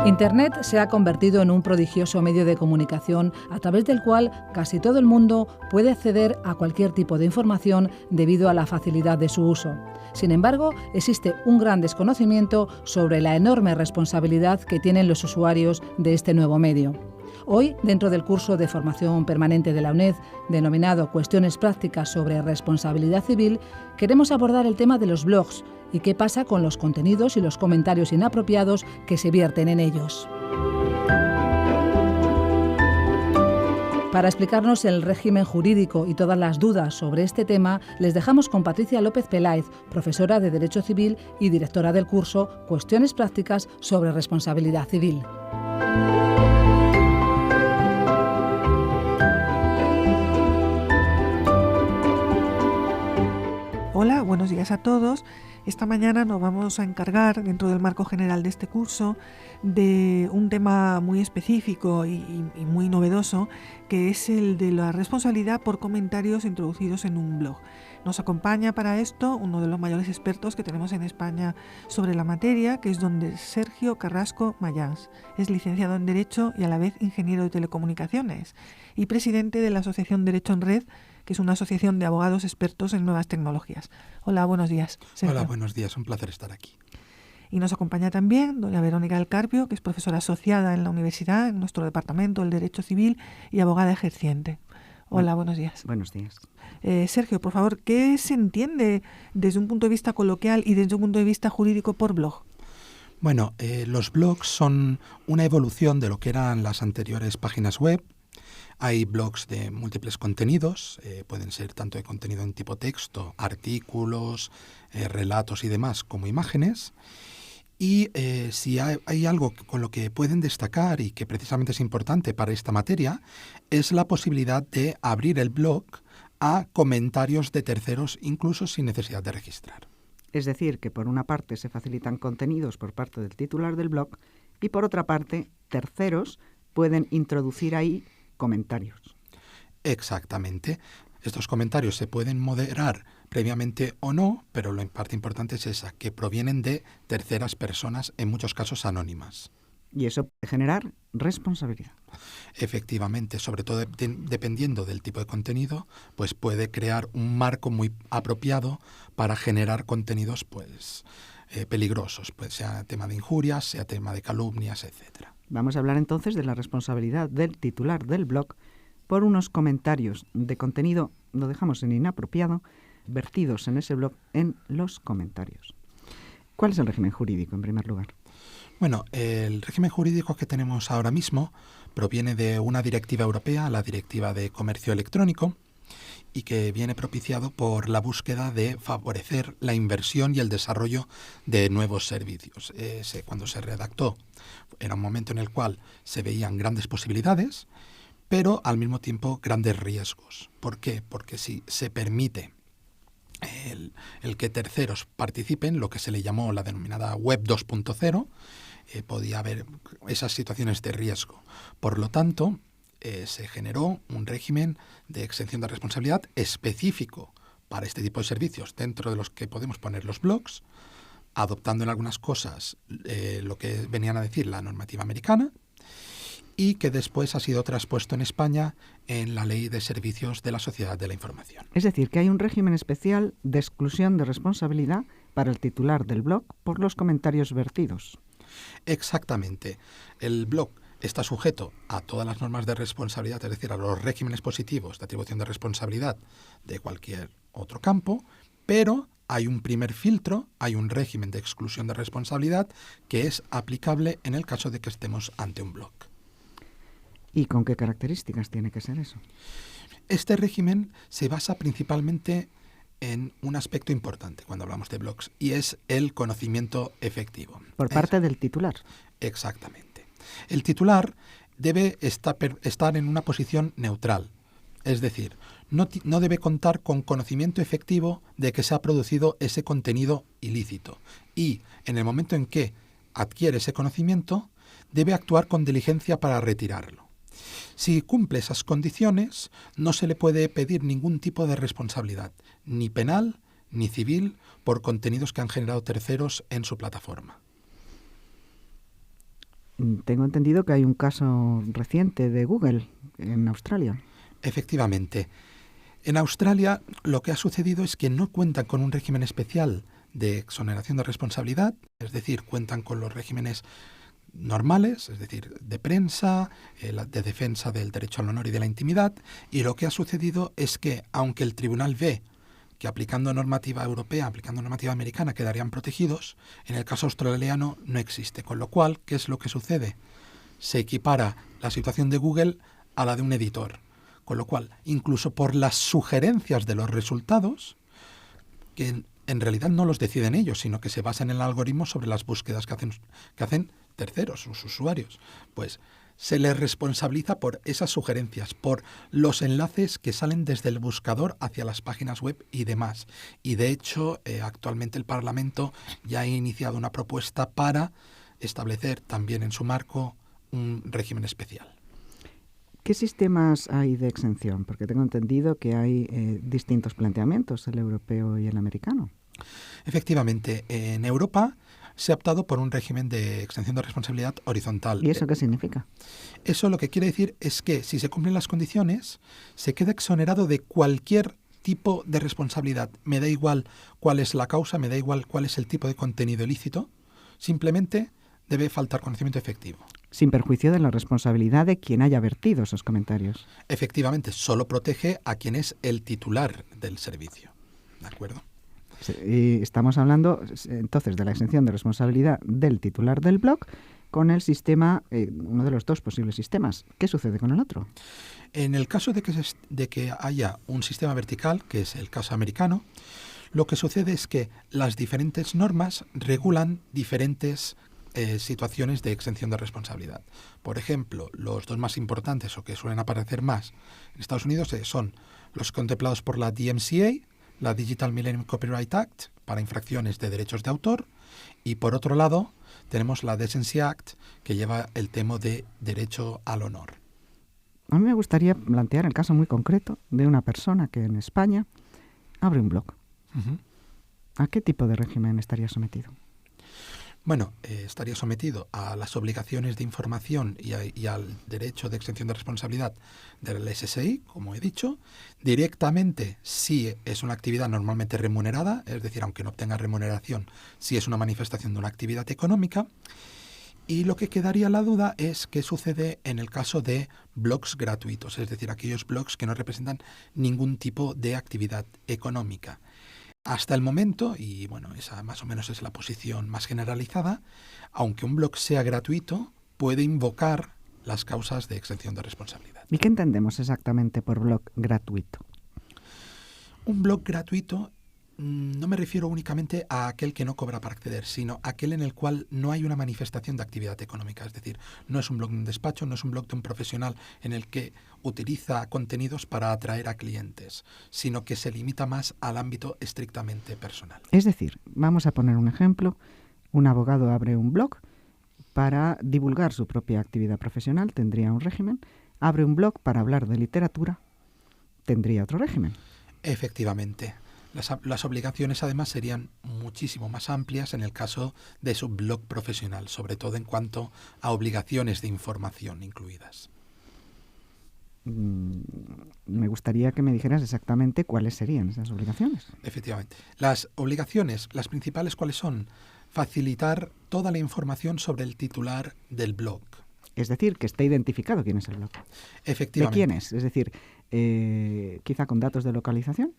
Internet se ha convertido en un prodigioso medio de comunicación a través del cual casi todo el mundo puede acceder a cualquier tipo de información debido a la facilidad de su uso. Sin embargo, existe un gran desconocimiento sobre la enorme responsabilidad que tienen los usuarios de este nuevo medio. Hoy, dentro del curso de formación permanente de la UNED, denominado Cuestiones prácticas sobre responsabilidad civil, queremos abordar el tema de los blogs y qué pasa con los contenidos y los comentarios inapropiados que se vierten en ellos. Para explicarnos el régimen jurídico y todas las dudas sobre este tema, les dejamos con Patricia López Peláez, profesora de Derecho Civil y directora del curso Cuestiones prácticas sobre responsabilidad civil. Hola, buenos días a todos. Esta mañana nos vamos a encargar, dentro del marco general de este curso, de un tema muy específico y muy novedoso, que es el de la responsabilidad por comentarios introducidos en un blog. Nos acompaña para esto uno de los mayores expertos que tenemos en España sobre la materia, que es don Sergio Carrasco Mayans. Es licenciado en Derecho y a la vez ingeniero de telecomunicaciones y presidente de la Asociación Derecho en Red, que es una asociación de abogados expertos en nuevas tecnologías. Hola, buenos días, Sergio. Hola, buenos días, un placer estar aquí. Y nos acompaña también doña Verónica del Carpio, que es profesora asociada en la universidad, en nuestro departamento del Derecho Civil y abogada ejerciente. Hola, buenos días. Buenos días. Sergio, por favor, ¿qué se entiende desde un punto de vista coloquial y desde un punto de vista jurídico por blog? Bueno, los blogs son una evolución de lo que eran las anteriores páginas web. Hay blogs de múltiples contenidos, pueden ser tanto de contenido en tipo texto, artículos, relatos y demás, como imágenes. Y si hay algo con lo que pueden destacar y que precisamente es importante para esta materia, es la posibilidad de abrir el blog a comentarios de terceros, incluso sin necesidad de registrar. Es decir, que por una parte se facilitan contenidos por parte del titular del blog y por otra parte terceros pueden introducir ahí comentarios. Exactamente. Estos comentarios se pueden moderar previamente o no, pero la parte importante es esa, que provienen de terceras personas, en muchos casos anónimas. Y eso puede generar responsabilidad. Efectivamente, sobre todo dependiendo del tipo de contenido, pues puede crear un marco muy apropiado para generar contenidos peligrosos, pues sea tema de injurias, sea tema de calumnias, etcétera. Vamos a hablar entonces de la responsabilidad del titular del blog por unos comentarios de contenido, lo dejamos en inapropiado, vertidos en ese blog en los comentarios. ¿Cuál es el régimen jurídico, en primer lugar? Bueno, el régimen jurídico que tenemos ahora mismo proviene de una directiva europea, la Directiva de Comercio Electrónico, y que viene propiciado por la búsqueda de favorecer la inversión y el desarrollo de nuevos servicios. Cuando se redactó era un momento en el cual se veían grandes posibilidades, pero al mismo tiempo grandes riesgos. ¿Por qué? Porque si se permite el que terceros participen, lo que se le llamó la denominada Web 2.0, podía haber esas situaciones de riesgo. Por lo tanto, se generó un régimen de exención de responsabilidad específico para este tipo de servicios, dentro de los que podemos poner los blogs, adoptando en algunas cosas lo que venían a decir la normativa americana, y que después ha sido traspuesto en España en la Ley de Servicios de la Sociedad de la Información. Es decir, que hay un régimen especial de exclusión de responsabilidad para el titular del blog por los comentarios vertidos. Exactamente. El blog está sujeto a todas las normas de responsabilidad, es decir, a los regímenes positivos de atribución de responsabilidad de cualquier otro campo, pero hay un primer filtro, hay un régimen de exclusión de responsabilidad que es aplicable en el caso de que estemos ante un blog. ¿Y con qué características tiene que ser eso? Este régimen se basa principalmente en un aspecto importante cuando hablamos de blogs, y es el conocimiento efectivo. Por parte del titular. Exactamente. El titular debe estar en una posición neutral, es decir, no debe contar con conocimiento efectivo de que se ha producido ese contenido ilícito, y en el momento en que adquiere ese conocimiento, debe actuar con diligencia para retirarlo. Si cumple esas condiciones, no se le puede pedir ningún tipo de responsabilidad, ni penal ni civil, por contenidos que han generado terceros en su plataforma. Tengo entendido que hay un caso reciente de Google en Australia. Efectivamente. En Australia lo que ha sucedido es que no cuentan con un régimen especial de exoneración de responsabilidad, es decir, cuentan con los regímenes normales, es decir, de prensa, de defensa del derecho al honor y de la intimidad, y lo que ha sucedido es que, aunque el tribunal ve que aplicando normativa europea, aplicando normativa americana, quedarían protegidos, en el caso australiano no existe, con lo cual, ¿qué es lo que sucede? Se equipara la situación de Google a la de un editor, con lo cual, incluso por las sugerencias de los resultados, que en realidad no los deciden ellos, sino que se basan en el algoritmo sobre las búsquedas que hacen terceros, sus usuarios, pues se les responsabiliza por esas sugerencias, por los enlaces que salen desde el buscador hacia las páginas web y demás. Y de hecho, actualmente el Parlamento ya ha iniciado una propuesta para establecer también en su marco un régimen especial. ¿Qué sistemas hay de exención? Porque tengo entendido que hay distintos planteamientos, el europeo y el americano. Efectivamente, en Europa se ha optado por un régimen de exención de responsabilidad horizontal. ¿Y eso qué significa? Eso lo que quiere decir es que si se cumplen las condiciones, se queda exonerado de cualquier tipo de responsabilidad. Me da igual cuál es la causa, me da igual cuál es el tipo de contenido ilícito, simplemente debe faltar conocimiento efectivo. Sin perjuicio de la responsabilidad de quien haya vertido esos comentarios. Efectivamente, solo protege a quien es el titular del servicio. ¿De acuerdo? Y estamos hablando entonces de la exención de responsabilidad del titular del blog con el sistema, uno de los dos posibles sistemas. ¿Qué sucede con el otro? En el caso de que haya un sistema vertical, que es el caso americano, lo que sucede es que las diferentes normas regulan diferentes situaciones de exención de responsabilidad. Por ejemplo, los dos más importantes o que suelen aparecer más en Estados Unidos son los contemplados por la DMCA, la Digital Millennium Copyright Act, para infracciones de derechos de autor, y por otro lado tenemos la Decency Act, que lleva el tema de derecho al honor. A mí me gustaría plantear el caso muy concreto de una persona que en España abre un blog. Uh-huh. ¿A qué tipo de régimen estaría sometido? Bueno, estaría sometido a las obligaciones de información y al derecho de exención de responsabilidad del SSI, como he dicho. Directamente, si es una actividad normalmente remunerada, es decir, aunque no obtenga remuneración, si es una manifestación de una actividad económica. Y lo que quedaría la duda es qué sucede en el caso de blogs gratuitos, es decir, aquellos blogs que no representan ningún tipo de actividad económica. Hasta el momento, y bueno, esa más o menos es la posición más generalizada, aunque un blog sea gratuito, puede invocar las causas de exención de responsabilidad. ¿Y qué entendemos exactamente por blog gratuito? Un blog gratuito no me refiero únicamente a aquel que no cobra para acceder, sino aquel en el cual no hay una manifestación de actividad económica. Es decir, no es un blog de un despacho, no es un blog de un profesional en el que utiliza contenidos para atraer a clientes, sino que se limita más al ámbito estrictamente personal. Es decir, vamos a poner un ejemplo. Un abogado abre un blog para divulgar su propia actividad profesional, tendría un régimen. Abre un blog para hablar de literatura, tendría otro régimen. Efectivamente. Las obligaciones además serían muchísimo más amplias en el caso de su blog profesional, sobre todo en cuanto a obligaciones de información incluidas. Me gustaría que me dijeras exactamente cuáles serían esas obligaciones. Efectivamente. Las obligaciones, las principales, ¿cuáles son? Facilitar toda la información sobre el titular del blog. Es decir, que esté identificado quién es el blog. Efectivamente. ¿De quién es? Es decir, quizá con datos de localización.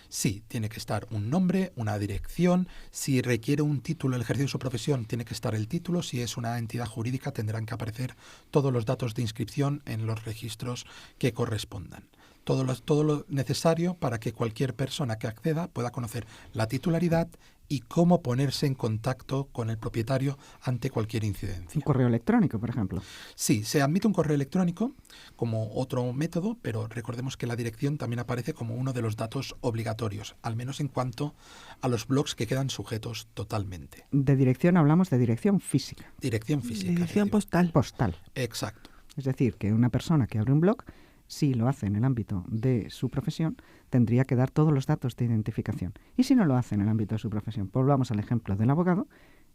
Sí, tiene que estar un nombre, una dirección. Si requiere un título el ejercicio de su profesión, tiene que estar el título. Si es una entidad jurídica, tendrán que aparecer todos los datos de inscripción en los registros que correspondan. Todo lo necesario para que cualquier persona que acceda pueda conocer la titularidad y cómo ponerse en contacto con el propietario ante cualquier incidencia. Un correo electrónico, por ejemplo. Sí, se admite un correo electrónico como otro método, pero recordemos que la dirección también aparece como uno de los datos obligatorios, al menos en cuanto a los blogs que quedan sujetos totalmente. De dirección hablamos de dirección física. Dirección física. Dirección postal. Postal. Exacto. Es decir, que una persona que abre un blog, si lo hace en el ámbito de su profesión, tendría que dar todos los datos de identificación. Y si no lo hace en el ámbito de su profesión, volvamos al ejemplo del abogado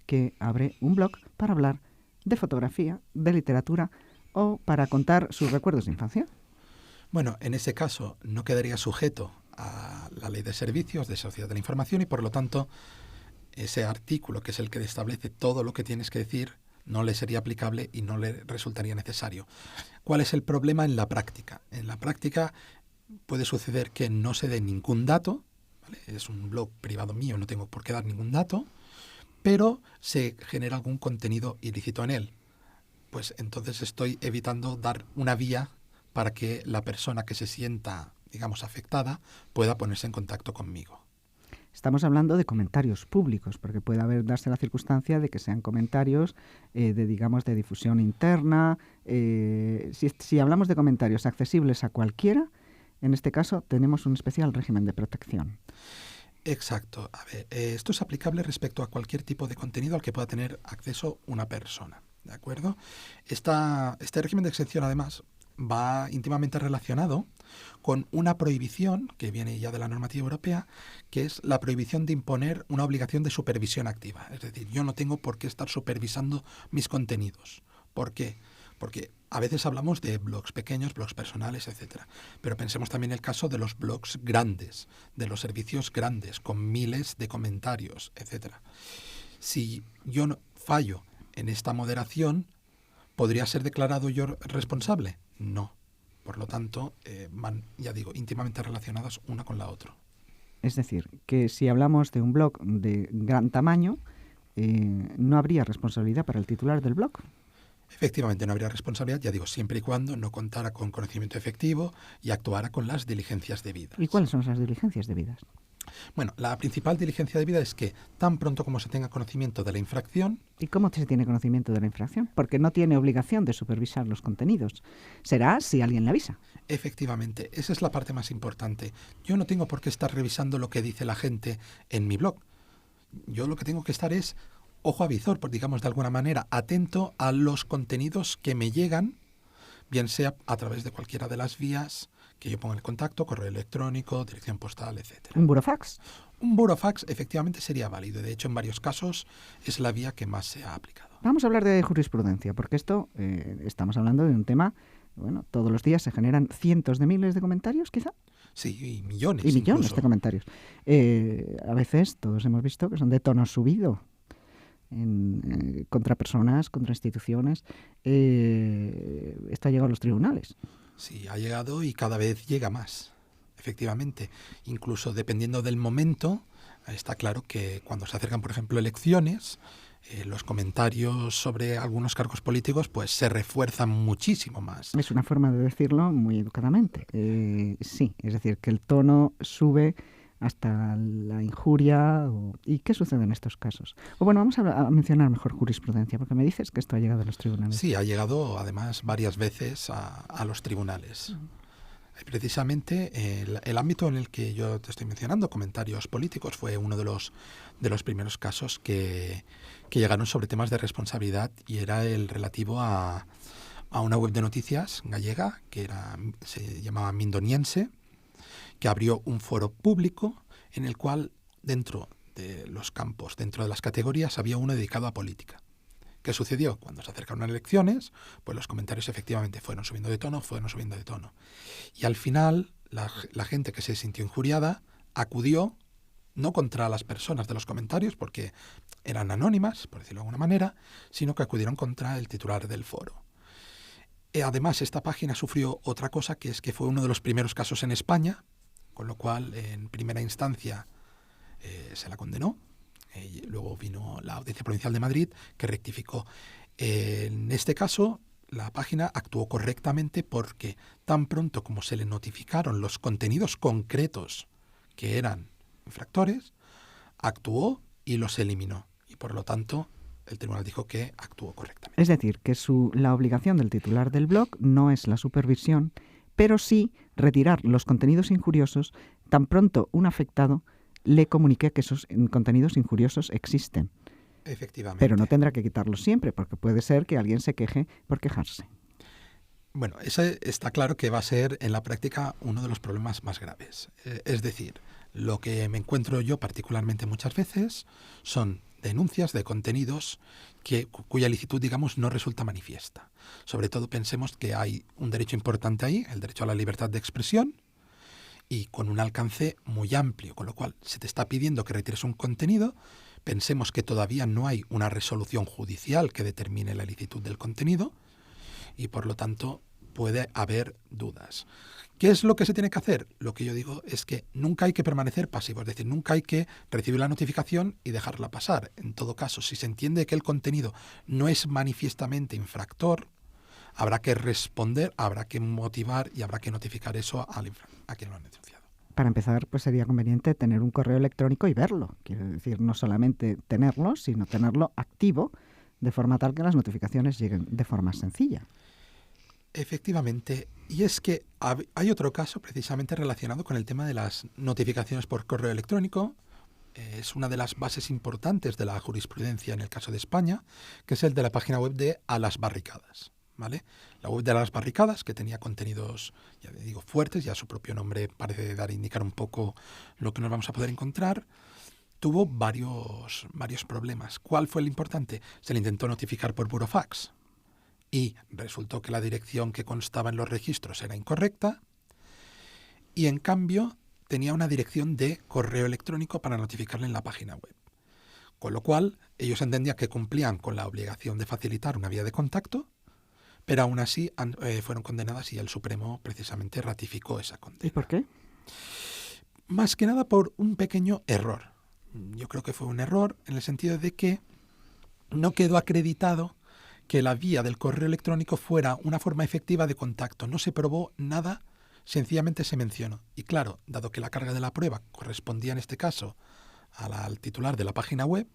que abre un blog para hablar de fotografía, de literatura o para contar sus recuerdos de infancia? Bueno, en ese caso no quedaría sujeto a la Ley de Servicios de Sociedad de la Información y por lo tanto ese artículo, que es el que establece todo lo que tienes que decir, no le sería aplicable y no le resultaría necesario. ¿Cuál es el problema en la práctica? En la práctica puede suceder que no se dé ningún dato, ¿vale? Es un blog privado mío, no tengo por qué dar ningún dato, pero se genera algún contenido ilícito en él. Pues entonces estoy evitando dar una vía para que la persona que se sienta, digamos, afectada pueda ponerse en contacto conmigo. Estamos hablando de comentarios públicos, porque puede darse la circunstancia de que sean comentarios de difusión interna. Si hablamos de comentarios accesibles a cualquiera, en este caso tenemos un especial régimen de protección. Exacto. A ver, esto es aplicable respecto a cualquier tipo de contenido al que pueda tener acceso una persona, ¿de acuerdo? Este régimen de exención, además, va íntimamente relacionado con una prohibición que viene ya de la normativa europea, que es la prohibición de imponer una obligación de supervisión activa. Es decir, yo no tengo por qué estar supervisando mis contenidos. ¿Por qué? Porque a veces hablamos de blogs pequeños, blogs personales, etcétera. Pero pensemos también el caso de los blogs grandes, de los servicios grandes, con miles de comentarios, etcétera. Si yo fallo en esta moderación, ¿podría ser declarado yo responsable? No. Por lo tanto, van, ya digo, íntimamente relacionadas una con la otra. Es decir, que si hablamos de un blog de gran tamaño, no habría responsabilidad para el titular del blog. Efectivamente, no habría responsabilidad, ya digo, siempre y cuando no contara con conocimiento efectivo y actuara con las diligencias debidas. ¿Y cuáles son esas diligencias debidas? Bueno, la principal diligencia debida es que tan pronto como se tenga conocimiento de la infracción... ¿Y cómo se tiene conocimiento de la infracción? Porque no tiene obligación de supervisar los contenidos. Será si alguien le avisa. Efectivamente, esa es la parte más importante. Yo no tengo por qué estar revisando lo que dice la gente en mi blog. Yo lo que tengo que estar es, ojo a visor, por digamos de alguna manera, atento a los contenidos que me llegan, bien sea a través de cualquiera de las vías que yo ponga en contacto, correo electrónico, dirección postal, etcétera. ¿Un burofax? Un burofax efectivamente sería válido. De hecho, en varios casos es la vía que más se ha aplicado. Vamos a hablar de jurisprudencia, porque esto estamos hablando de un tema, bueno, todos los días se generan cientos de miles de comentarios, quizá. Sí, y millones. Y millones incluso de comentarios. A veces todos hemos visto que son de tono subido. Contra personas, contra instituciones. Esto ha llegado a los tribunales. Sí, ha llegado y cada vez llega más, efectivamente. Incluso dependiendo del momento, está claro que cuando se acercan, por ejemplo, elecciones, los comentarios sobre algunos cargos políticos pues se refuerzan muchísimo más. Es una forma de decirlo muy educadamente. Sí, es decir, que el tono sube hasta la injuria. ¿Y qué sucede en estos casos? O bueno, vamos a mencionar mejor jurisprudencia, porque me dices que esto ha llegado a los tribunales. Sí, ha llegado además varias veces a los tribunales. Precisamente el ámbito en el que yo te estoy mencionando, comentarios políticos, fue uno de los primeros casos que llegaron sobre temas de responsabilidad y era el relativo a una web de noticias gallega que se llamaba Mindoniense, que abrió un foro público en el cual dentro de los campos, dentro de las categorías, había uno dedicado a política. ¿Qué sucedió? Cuando se acercaron las elecciones, pues los comentarios efectivamente fueron subiendo de tono. Y al final, la gente que se sintió injuriada acudió, no contra las personas de los comentarios, porque eran anónimas, por decirlo de alguna manera, sino que acudieron contra el titular del foro. Además, esta página sufrió otra cosa, que es que fue uno de los primeros casos en España, con lo cual en primera instancia se la condenó. Luego vino la Audiencia Provincial de Madrid, que rectificó. En este caso, la página actuó correctamente porque tan pronto como se le notificaron los contenidos concretos que eran infractores, actuó y los eliminó. Y por lo tanto, el tribunal dijo que actuó correctamente. Es decir, que la obligación del titular del blog no es la supervisión, pero sí retirar los contenidos injuriosos tan pronto un afectado le comunique que esos contenidos injuriosos existen. Efectivamente. Pero no tendrá que quitarlos siempre, porque puede ser que alguien se queje por quejarse. Bueno, ese está claro que va a ser en la práctica uno de los problemas más graves. Es decir, lo que me encuentro yo particularmente muchas veces son denuncias de contenidos cuya licitud, digamos, no resulta manifiesta. Sobre todo pensemos que hay un derecho importante ahí, el derecho a la libertad de expresión, y con un alcance muy amplio, con lo cual se te está pidiendo que retires un contenido. Pensemos que todavía no hay una resolución judicial que determine la licitud del contenido y por lo tanto puede haber dudas. ¿Qué es lo que se tiene que hacer? Lo que yo digo es que nunca hay que permanecer pasivo, es decir, nunca hay que recibir la notificación y dejarla pasar. En todo caso, si se entiende que el contenido no es manifiestamente infractor, habrá que responder, habrá que motivar y habrá que notificar eso a quien lo ha denunciado. Para empezar, pues sería conveniente tener un correo electrónico y verlo. Quiero decir, no solamente tenerlo, sino tenerlo activo, de forma tal que las notificaciones lleguen de forma sencilla. Efectivamente, y es que hay otro caso precisamente relacionado con el tema de las notificaciones por correo electrónico. Es una de las bases importantes de la jurisprudencia en el caso de España, que es el de la página web de A las Barricadas, ¿vale? La web de A las Barricadas, que tenía contenidos, ya digo, fuertes, ya su propio nombre parece indicar un poco lo que nos vamos a poder encontrar, tuvo varios problemas. ¿Cuál fue el importante? Se le intentó notificar por burofax y resultó que la dirección que constaba en los registros era incorrecta y en cambio tenía una dirección de correo electrónico para notificarle en la página web. Con lo cual ellos entendían que cumplían con la obligación de facilitar una vía de contacto, pero aún así fueron condenadas y el Supremo precisamente ratificó esa condena. ¿Y por qué? Más que nada por un pequeño error. Yo creo que fue un error en el sentido de que no quedó acreditado que la vía del correo electrónico fuera una forma efectiva de contacto. No se probó nada, sencillamente se mencionó. Y claro, dado que la carga de la prueba correspondía en este caso al titular de la página web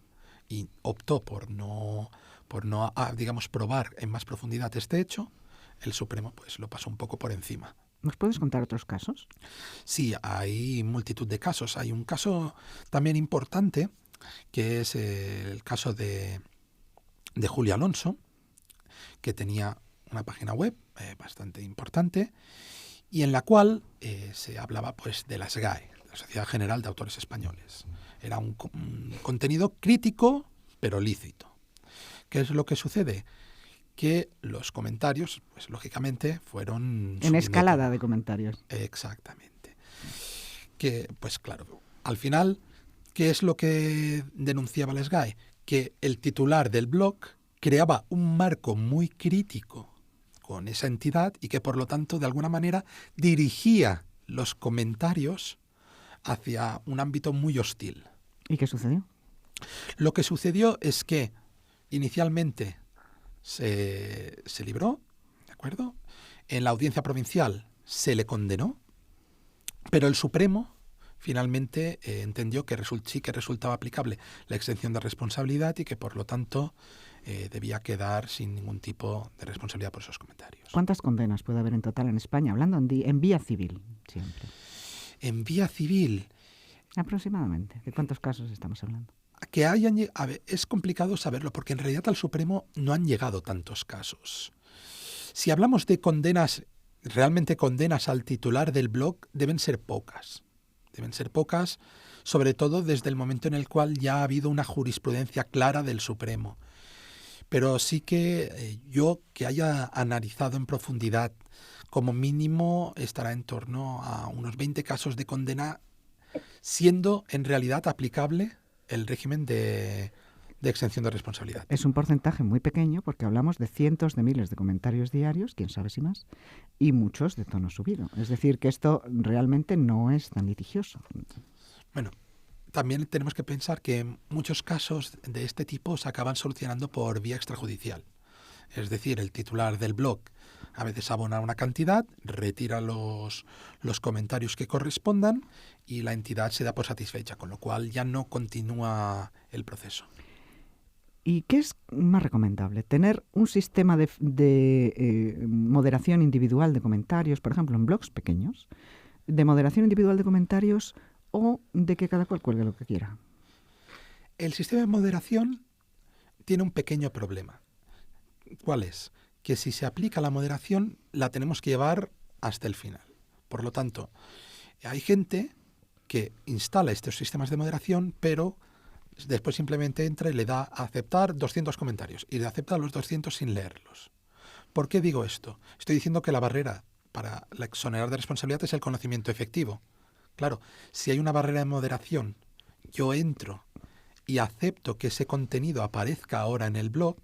y optó por no digamos, probar en más profundidad este hecho, el Supremo pues lo pasó un poco por encima. ¿Nos puedes contar otros casos? Sí, hay multitud de casos. Hay un caso también importante, que es el caso de Julio Alonso, que tenía una página web bastante importante y en la cual se hablaba pues de la SGAE, la Sociedad General de Autores Españoles. Era un contenido crítico, pero lícito. ¿Qué es lo que sucede? Que los comentarios, pues lógicamente, fueron... En escalada de comentarios. Exactamente. Que, pues claro, al final, ¿qué es lo que denunciaba la SGAE? Que el titular del blog creaba un marco muy crítico con esa entidad y que, por lo tanto, de alguna manera dirigía los comentarios hacia un ámbito muy hostil. ¿Y qué sucedió? Lo que sucedió es que inicialmente se libró, ¿de acuerdo? En la audiencia provincial se le condenó, pero el Supremo finalmente entendió que sí que resultaba aplicable la exención de responsabilidad y que por lo tanto debía quedar sin ningún tipo de responsabilidad por esos comentarios. ¿Cuántas condenas puede haber en total en España? Hablando en vía civil, siempre. En vía civil. Aproximadamente. ¿De cuántos casos estamos hablando? Que hayan, a ver, es complicado saberlo porque en realidad al Supremo no han llegado tantos casos. Si hablamos de condenas, realmente condenas al titular del blog, deben ser pocas. Deben ser pocas, sobre todo desde el momento en el cual ya ha habido una jurisprudencia clara del Supremo. Pero sí que yo que haya analizado en profundidad, como mínimo estará en torno a unos 20 casos de condena, siendo en realidad aplicable el régimen de exención de responsabilidad. Es un porcentaje muy pequeño porque hablamos de cientos de miles de comentarios diarios, quién sabe si más, y muchos de tono subido. Es decir, que esto realmente no es tan litigioso. Bueno, también tenemos que pensar que muchos casos de este tipo se acaban solucionando por vía extrajudicial. Es decir, el titular del blog a veces abona una cantidad, retira los comentarios que correspondan y la entidad se da por satisfecha, con lo cual ya no continúa el proceso. ¿Y qué es más recomendable? ¿Tener un sistema de moderación individual de comentarios, por ejemplo, en blogs pequeños, de moderación individual de comentarios o de que cada cual cuelgue lo que quiera? El sistema de moderación tiene un pequeño problema. ¿Cuál es? Que si se aplica la moderación, la tenemos que llevar hasta el final. Por lo tanto, hay gente que instala estos sistemas de moderación, pero Después simplemente entra y le da a aceptar 200 comentarios y le acepta los 200 sin leerlos. ¿Por qué digo esto? Estoy diciendo que la barrera para la exonerar de responsabilidad es el conocimiento efectivo. Claro, si hay una barrera de moderación, yo entro y acepto que ese contenido aparezca ahora en el blog,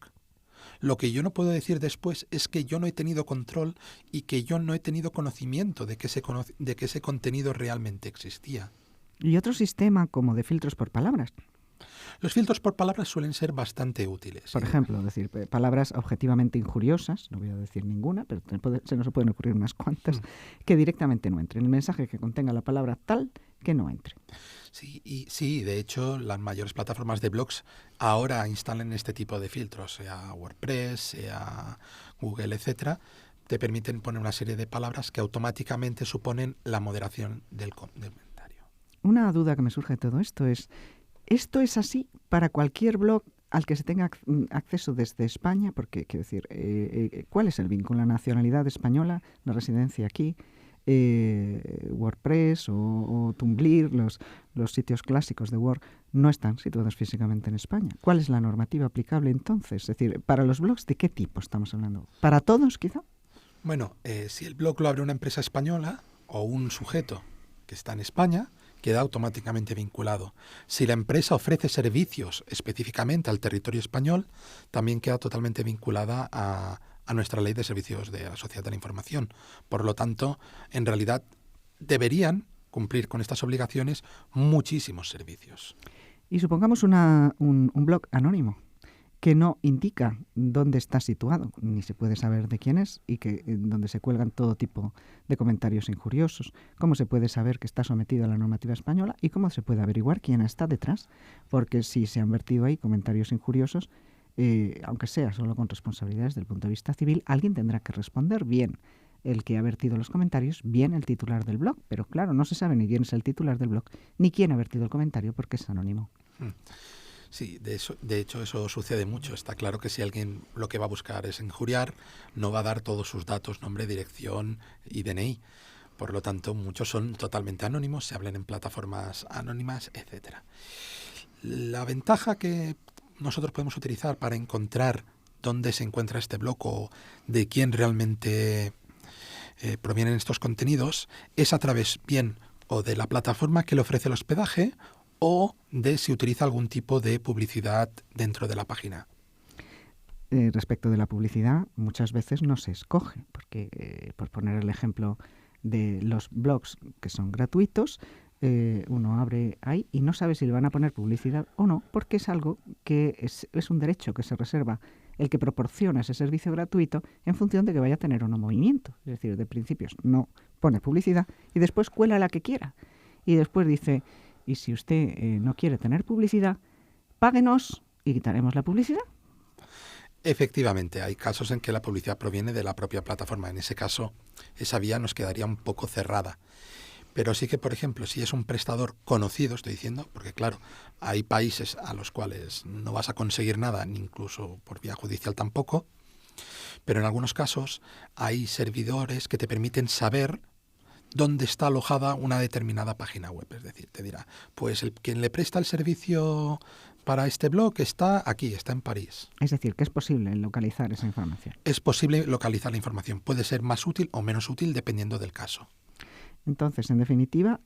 lo que yo no puedo decir después es que yo no he tenido control y que yo no he tenido conocimiento de que ese contenido realmente existía. Y otro sistema como de filtros por palabras. Los filtros por palabras suelen ser bastante útiles. Por ejemplo, decir palabras objetivamente injuriosas, no voy a decir ninguna, pero se nos pueden ocurrir unas cuantas, que directamente no entren. El mensaje que contenga la palabra tal que no entre. Sí, de hecho, las mayores plataformas de blogs ahora instalan este tipo de filtros, sea WordPress, sea Google, etcétera, te permiten poner una serie de palabras que automáticamente suponen la moderación del comentario. Una duda que me surge de todo esto es, ¿esto es así para cualquier blog al que se tenga acceso desde España? Porque, quiero decir, ¿cuál es el vínculo? ¿La nacionalidad española, la residencia aquí? WordPress o Tumblr, los sitios clásicos de Word, no están situados físicamente en España. ¿Cuál es la normativa aplicable entonces? Es decir, ¿para los blogs de qué tipo estamos hablando? ¿Para todos, quizá? Bueno, si el blog lo abre una empresa española o un sujeto que está en España, queda automáticamente vinculado. Si la empresa ofrece servicios específicamente al territorio español, también queda totalmente vinculada a nuestra ley de servicios de la sociedad de la información. Por lo tanto, en realidad deberían cumplir con estas obligaciones muchísimos servicios. Y supongamos un blog anónimo que no indica dónde está situado, ni se puede saber de quién es, y donde se cuelgan todo tipo de comentarios injuriosos. ¿Cómo se puede saber que está sometido a la normativa española y cómo se puede averiguar quién está detrás? Porque si se han vertido ahí comentarios injuriosos, aunque sea solo con responsabilidades desde el punto de vista civil, alguien tendrá que responder, bien el que ha vertido los comentarios, bien el titular del blog. Pero claro, no se sabe ni quién es el titular del blog, ni quién ha vertido el comentario porque es anónimo. Sí, de hecho eso sucede mucho. Está claro que si alguien lo que va a buscar es injuriar, no va a dar todos sus datos, nombre, dirección y DNI. Por lo tanto, muchos son totalmente anónimos, se hablan en plataformas anónimas, etcétera. La ventaja que nosotros podemos utilizar para encontrar dónde se encuentra este blog o de quién realmente provienen estos contenidos es a través bien o de la plataforma que le ofrece el hospedaje o de si utiliza algún tipo de publicidad dentro de la página. Respecto de la publicidad, muchas veces no se escoge, porque por poner el ejemplo de los blogs que son gratuitos, uno abre ahí y no sabe si le van a poner publicidad o no, porque es algo que es un derecho que se reserva el que proporciona ese servicio gratuito en función de que vaya a tener o no movimiento. Es decir, de principios no pone publicidad y después cuela la que quiera. Y después dice, y si usted no quiere tener publicidad, páguenos y quitaremos la publicidad. Efectivamente, hay casos en que la publicidad proviene de la propia plataforma. En ese caso, esa vía nos quedaría un poco cerrada. Pero sí que, por ejemplo, si es un prestador conocido, estoy diciendo, porque claro, hay países a los cuales no vas a conseguir nada, ni incluso por vía judicial tampoco, pero en algunos casos hay servidores que te permiten saber dónde está alojada una determinada página web. Es decir, te dirá, pues quien le presta el servicio para este blog está aquí, está en París. Es decir, que es posible localizar esa información. Es posible localizar la información. Puede ser más útil o menos útil dependiendo del caso. Entonces, en definitiva,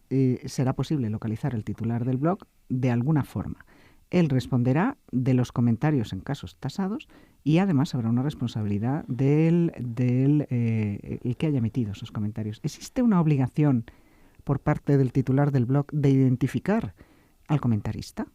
será posible localizar el titular del blog de alguna forma. Él responderá de los comentarios en casos tasados y además habrá una responsabilidad del que haya emitido esos comentarios. ¿Existe una obligación por parte del titular del blog de identificar al comentarista?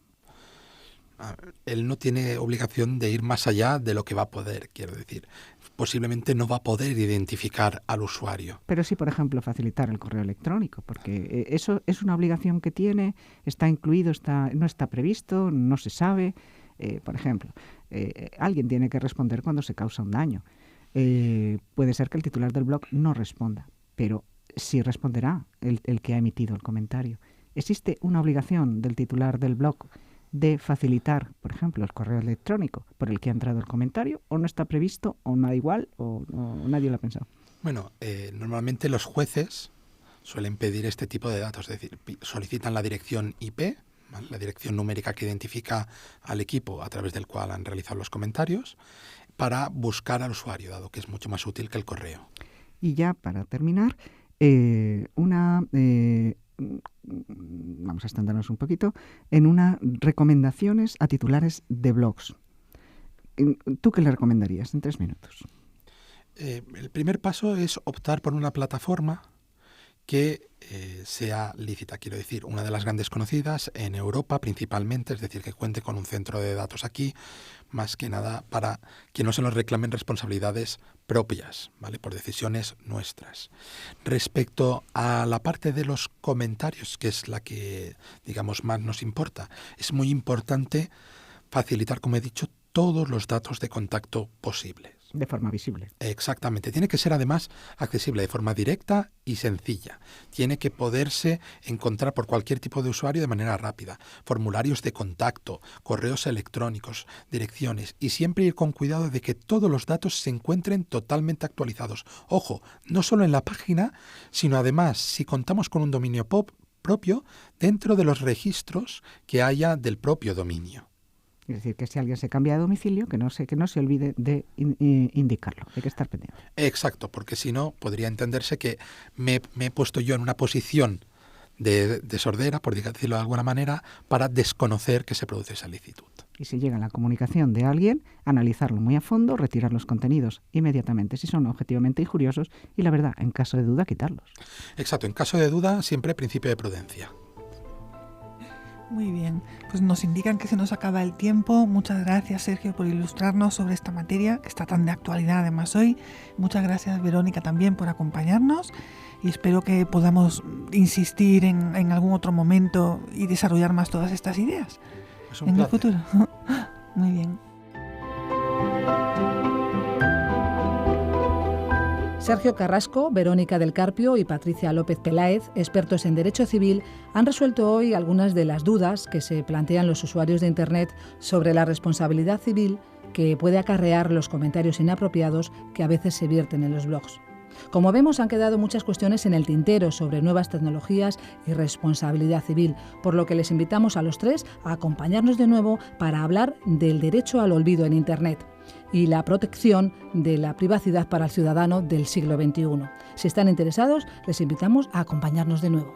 Él no tiene obligación de ir más allá de lo que va a poder, quiero decir. Posiblemente no va a poder identificar al usuario. Pero sí, por ejemplo, facilitar el correo electrónico, porque eso es una obligación que tiene, está incluido, no está previsto, no se sabe. Por ejemplo, alguien tiene que responder cuando se causa un daño. Puede ser que el titular del blog no responda, pero sí responderá el que ha emitido el comentario. ¿Existe una obligación del titular del blog de facilitar, por ejemplo, el correo electrónico por el que ha entrado el comentario, o no está previsto, o nada igual, o nadie lo ha pensado? Bueno, normalmente los jueces suelen pedir este tipo de datos, es decir, solicitan la dirección IP ¿vale? La dirección numérica que identifica al equipo a través del cual han realizado los comentarios, para buscar al usuario, dado que es mucho más útil que el correo. Y ya para terminar, vamos a extendernos un poquito, en unas recomendaciones a titulares de blogs. ¿Tú qué le recomendarías en 3 minutos? El primer paso es optar por una plataforma que sea lícita, quiero decir, una de las grandes conocidas en Europa principalmente, es decir, que cuente con un centro de datos aquí, más que nada para que no se nos reclamen responsabilidades propias, ¿vale? Por decisiones nuestras. Respecto a la parte de los comentarios, que es la que, digamos, más nos importa, es muy importante facilitar, como he dicho, todos los datos de contacto posibles. De forma visible. Exactamente. Tiene que ser además accesible de forma directa y sencilla. Tiene que poderse encontrar por cualquier tipo de usuario de manera rápida. Formularios de contacto, correos electrónicos, direcciones, y siempre ir con cuidado de que todos los datos se encuentren totalmente actualizados. Ojo, no solo en la página, sino además si contamos con un dominio propio dentro de los registros que haya del propio dominio. Es decir, que si alguien se cambia de domicilio, que no se olvide de indicarlo. Hay que estar pendiente. Exacto, porque si no, podría entenderse que me he puesto yo en una posición de sordera, por decirlo de alguna manera, para desconocer que se produce esa licitud. Y si llega la comunicación de alguien, analizarlo muy a fondo, retirar los contenidos inmediatamente si son objetivamente injuriosos y, la verdad, en caso de duda, quitarlos. Exacto, en caso de duda, siempre principio de prudencia. Muy bien, pues nos indican que se nos acaba el tiempo. Muchas gracias, Sergio, por ilustrarnos sobre esta materia que está tan de actualidad además hoy. Muchas gracias, Verónica, también por acompañarnos y espero que podamos insistir en algún otro momento y desarrollar más todas estas ideas en el futuro. Muy bien. Sergio Carrasco, Verónica del Carpio y Patricia López Peláez, expertos en Derecho Civil, han resuelto hoy algunas de las dudas que se plantean los usuarios de Internet sobre la responsabilidad civil que puede acarrear los comentarios inapropiados que a veces se vierten en los blogs. Como vemos, han quedado muchas cuestiones en el tintero sobre nuevas tecnologías y responsabilidad civil, por lo que les invitamos a los tres a acompañarnos de nuevo para hablar del derecho al olvido en Internet y la protección de la privacidad para el ciudadano del siglo XXI. Si están interesados, les invitamos a acompañarnos de nuevo.